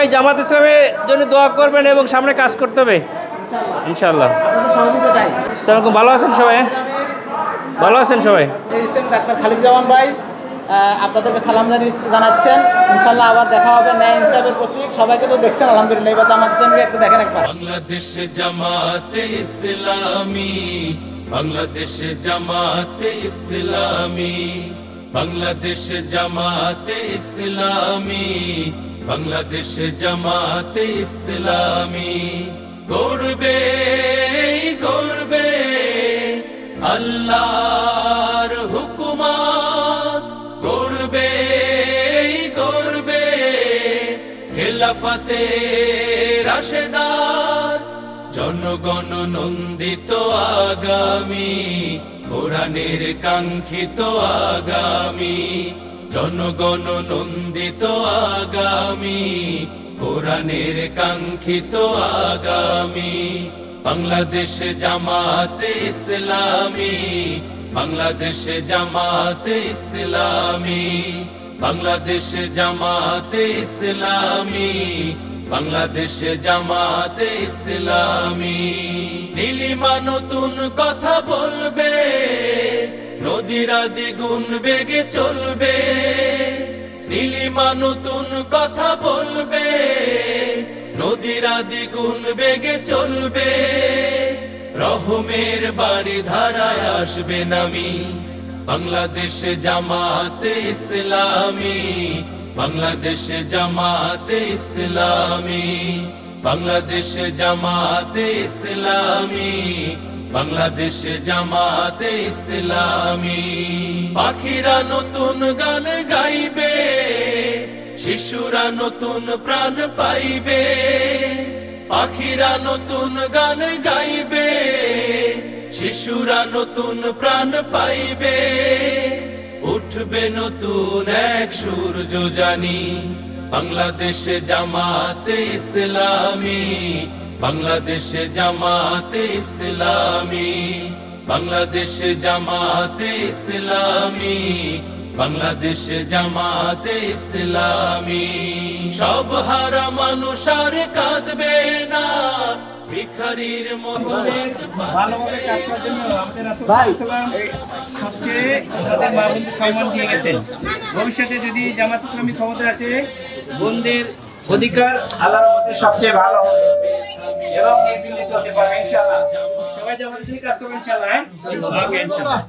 সবাই জামাত ইসলামের জন্য দোয়া করবেন এবং সামনে কাজ করতে হবে ইনশাআল্লাহ। আসসালামু ভালো আছেন সবাই? ভালো আছেন সবাই? ডাক্তার খালিদ জামান ভাই আপনাদেরকে সালাম জানাচ্ছেন। ইনশাআল্লাহ আবার দেখা হবে ন্যায় ইনসাফের প্রতীক। সবাইকে তো দেখছেন আলহামদুলিল্লাহ। এবার জামাত ইসলামকে একটু দেখেন একবার। বাংলাদেশ জামাতে ইসলামী, বাংলাদেশ জামাতে ইসলামী, বাংলাদেশ জামাতে ইসলামী, বাংলাদেশ জামাতে ইসলামী গড়বে গড়বে আল্লাহর হুকুমত, গড়বে গড়বে খেলাফতে রাশেদার, জনগণ নন্দিত আগামী, কোরআনের কাঙ্ক্ষিত আগামী, জনগণ নন্দিত আগামী, কোরআনের কাঙ্ক্ষিত আগামী। বাংলাদেশ জামাতে ইসলামী, বাংলাদেশ জামাতে ইসলামী, বাংলাদেশ জামাতে ইসলামী, বাংলাদেশ জামাতে ইসলামী। নীলিমা নতুন কথা বলবে, নদীরা দ্বিগুণ বেগে চলবে, নীলিমা নতুন কথা বলবে, নদীরা দ্বিগুণ বেগে চলবে, রহমের বাড়ি ধারায় আসবে নামি। বাংলাদেশ জামাতে ইসলামী, বাংলাদেশ জামাতে ইসলামী, বাংলাদেশ জামাতে ইসলামী, বাংলাদেশ জামাতে ইসলামী। পাখিরা নতুন গান গাইবে, শিশুরা নতুন প্রাণ পাইবে, পাখিরা নতুন গান গাইবে, শিশুরা নতুন প্রাণ পাইবে, উঠবে নতুন এক সূর্য জানি। বাংলাদেশ জামাতে ইসলামী, বাংলাদেশ জামাতে ইসলামী, বাংলাদেশ জামাতে ইসলামী, বাংলাদেশ জামাতে ইসলামী। সব হারা মানুষ আর কাঁদবে না, ভিখারির মতো ভালোভাবে কাজ করার জন্য আমাদের রাসূল সবচেয়ে আমাদের মা বোনদের সম্মান দিয়ে গেছেন। ভবিষ্যতে যদি জামাত ইসলামী ক্ষমতায় আসে, বোনদের অধিকার আল্লাহর মধ্যে সবচেয়ে ভালো হবে এবং এই দিল্লি চলতে পারবে ইনশাআল্লাহ। সবাই জামাত ইসলামী কাজ করবেন ইনশাআল্লাহ।